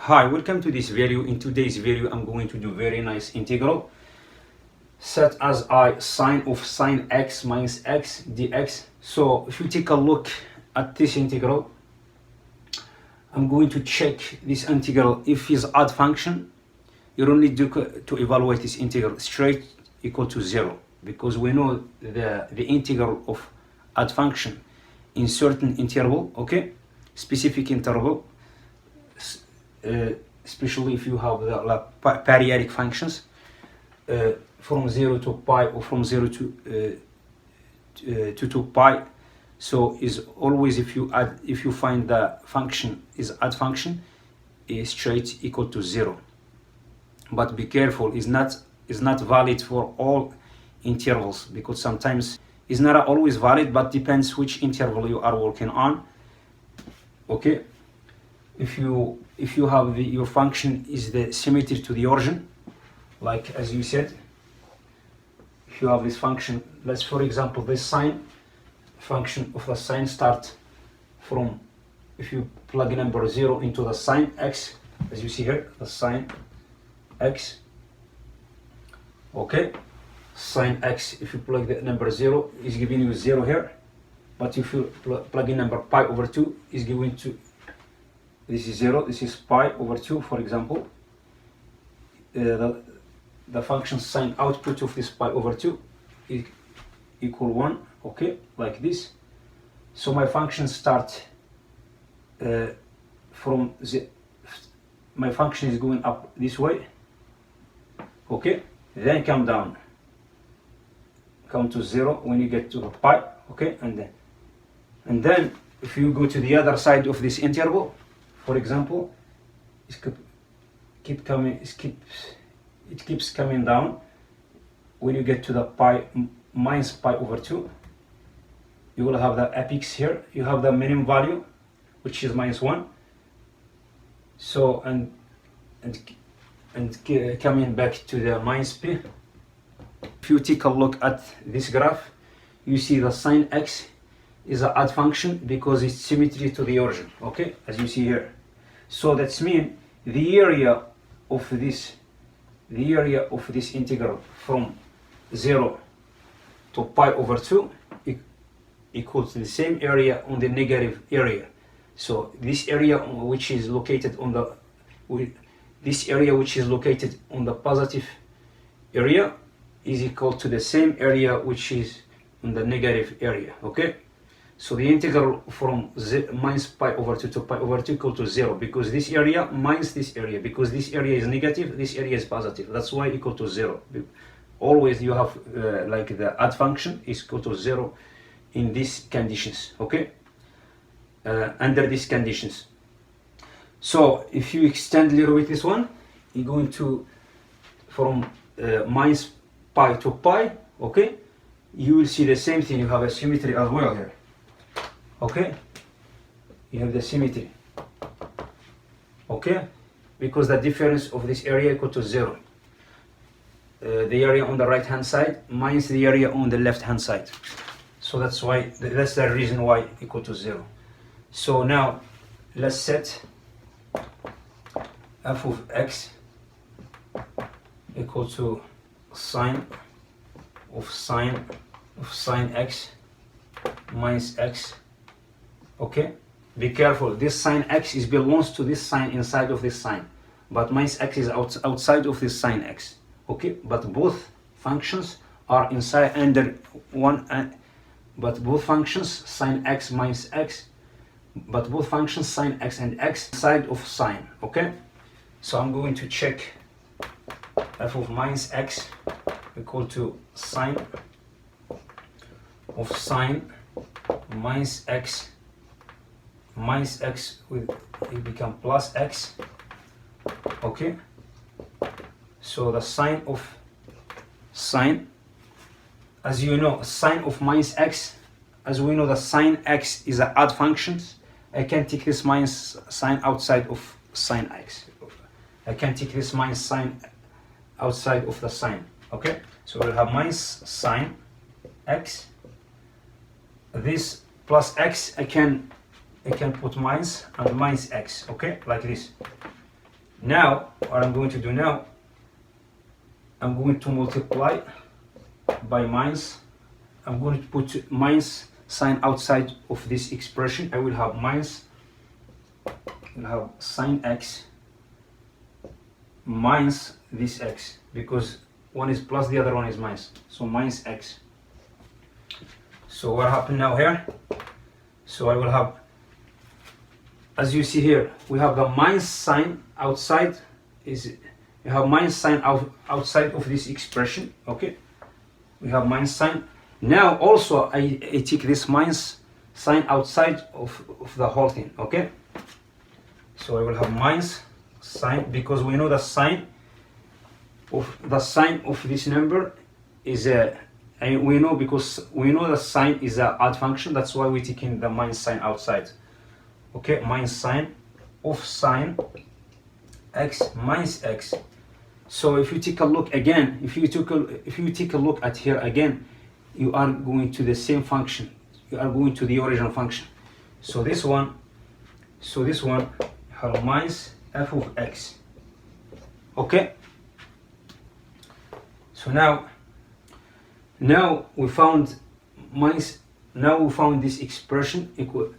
Hi, welcome to this video. In today's video, I'm going to do very nice integral set as I sine of sine x minus x dx. So if you take a look at this integral, I'm going to check this integral if it's odd function. You don't need to evaluate this integral straight equal to 0, because we know the integral of odd function in certain interval, okay, specific interval, especially if you have the periodic functions from 0 to pi or from 0 to 2 pi. So is always, if you find the function is odd function, is straight equal to 0. But be careful, is not valid for all intervals, because sometimes it's not always valid, but depends which interval you are working on. Okay, if you have your function is the symmetry to the origin, like as you said, if you have this function, let's for example this sine function of the sine start from, if you plug number 0 into the sine x, as you see here, the sine x, okay, sine x, if you plug the number 0 is giving you 0 here, but if you plug in number pi over 2 is going to, this is 0, this is pi over 2 for example. The function sine output of this pi over 2 is equal 1, okay, like this. So my function start from my function is going up this way, okay, then come down, come to 0 when you get to the pi, okay, and then if you go to the other side of this interval, for example, it keeps coming down. When you get to the pi minus pi over 2, you will have the apex here, you have the minimum value, which is minus 1. So and coming back to the minus p. If you take a look at this graph, you see the sine x is an odd function because it's symmetry to the origin, okay, as you see here. So that's mean the area of this integral from 0 to pi over 2 equals to the same area on the negative area. So this area which is located on the positive area is equal to the same area which is in the negative area, okay. So the integral from minus pi over 2 to pi over 2 equal to 0, because this area minus this area, because this area is negative, this area is positive, that's why equal to 0. Always you have like the odd function is equal to 0 in these conditions, okay, under these conditions. So if you extend a little bit this one, you're going to from minus pi to pi, okay, you will see the same thing, you have a symmetry as well here, okay, you have the symmetry, okay, because the difference of this area equal to 0. The area on the right hand side minus the area on the left hand side, so that's the reason why equal to 0. So now let's set f of x equal to sine of sine x minus x, okay. Be careful, this sine x belongs to this sine inside of this sine, but minus x is outside of this sine x, okay. But both functions are inside under one, but both functions sine x minus x, but both functions sine x and x inside of sine, okay. So I'm going to check f of minus x equal to sine of sine minus x will become plus x, okay. So the sine of sine, as you know, sine of minus x, as we know the sine x is an odd function, I can take this minus sine outside of sine x, I can take this minus sine outside of the sine, okay. So we'll have minus sine x, this plus x, I can put minus and minus x, okay, like this. Now what I'm going to do now, I'm going to multiply by minus. I'm going to put minus sign outside of this expression. I will have minus, will have sine x minus this x, because one is plus, the other one is minus, so minus x. So what happened now here? So I will have, as you see here, we have the minus sign outside, you have minus sign outside of this expression, okay? We have minus sign. Now also I take this minus sign outside of the whole thing, okay? So I will have minus sign, because we know the sign of this number is and we know, because we know the sign is an odd function, that's why we're taking the minus sign outside, okay? Minus sign of sine x minus x. So if you take a look again, if you take a look at here again, you are going to the same function, you are going to the original function. So this one have minus f of x, okay? So now we found minus, now we found this expression equal,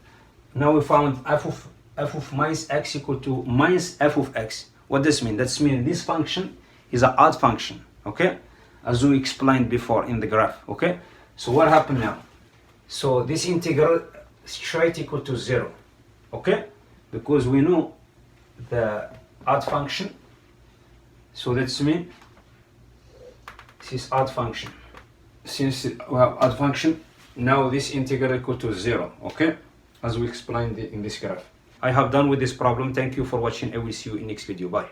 now we found f of minus x equal to minus f of x. What does this mean? That means this function is an odd function, okay? As we explained before in the graph, okay? So what happened now? So this integral straight equal to 0, okay? Because we know the odd function, so that's mean this is odd function. Since we have odd function, now this integral equal to 0, okay? As we explained in this graph. I have done with this problem. Thank you for watching. I will see you in next video. Bye.